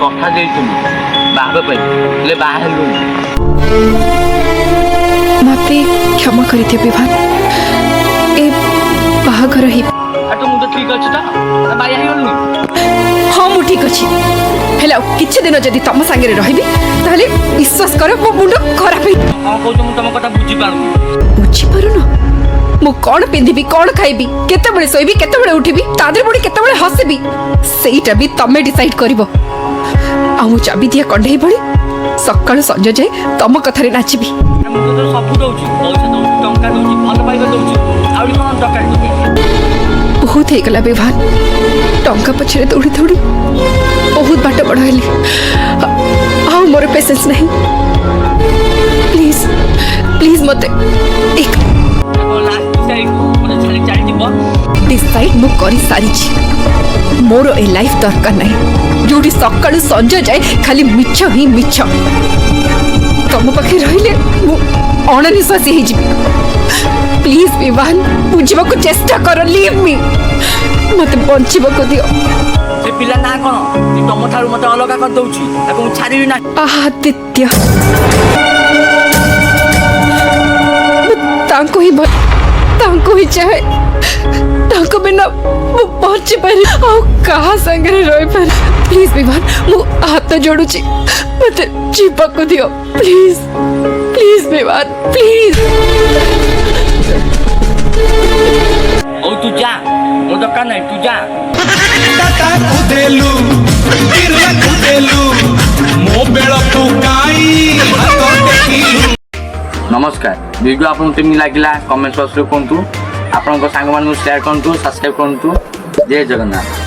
କଥା ଦେଇଥିଲୁ ବାହା ପାଇଁ ହେଲେ ବାହା ହେଲୁନି। मते क्षमा करते विभान ए बाहाघर ही तो मुझे ठीक अच्छे ना बाया ही गलुनी। हाँ मु ठीक अच्छी हेला किछि दिन जदि तम संगे रहिबी ताले विश्वास कर मो मुंड खराब है। हां कहू मु तम कथा बुझी पारुनी। बुझी पारुन मु कोन पिंधिबी कोन खाइबी केते बळे सोइबी केते बळे उठिबी तादर बडी केते बळे हसबी सेइटा भी तमे डिसाइड करबो। आ मु चाबी दिया कंढेई बळी सकाळ संज जाय तम कथारे नाचिबी। मु तो सब दउची पैसा दउची टंका दउची भल पाइबा दउची आउली कोन टंका दउची। बहुत हो गला विभान टंका पछरे दौड़ी दौड़ी बहुत बाट बढ़ाली आ मोर पेशेंस नहीं। प्लीज प्लीज मते एक लास्ट टाइम मोर छाली चाली दिबो डिसाइड मु करी सारी छी। मोर ए लाइफ दरकार नहीं जोडी सकाळु संज जाए खाली मिछ ही मिछ। तम पाखे रहिले मु अणनिश्वासी हे जिबी। प्लीज विवान बुझिबा को चेष्टा कर लीव मी मते बंचिबा को दियो। से पिला ना कोन ती तम थारु मते अलगा कर दउची ताको मु छाड़ीबी ना। आदित्य तांको ही चाहे तांको बिना मु बंची पारे आ कहा संगे रही पारे। प्लीज विवान मु हाथ जोड़ुची मते जीवा को दियो प्लीज प्लीज विवान प्लीज। ओ तू जा मो दरकार नहीं तू जा। टाटा कुदेलु गिरला कुदेलु मो बेळ पुकाई हाथ देखिलु। नमस्कार वीडियो आपन केमि लागिला कमेंट बॉक्स रे कोंतु आपन को संग मान शेयर कोंतु सब्सक्राइब कोंतु। जय जगन्नाथ।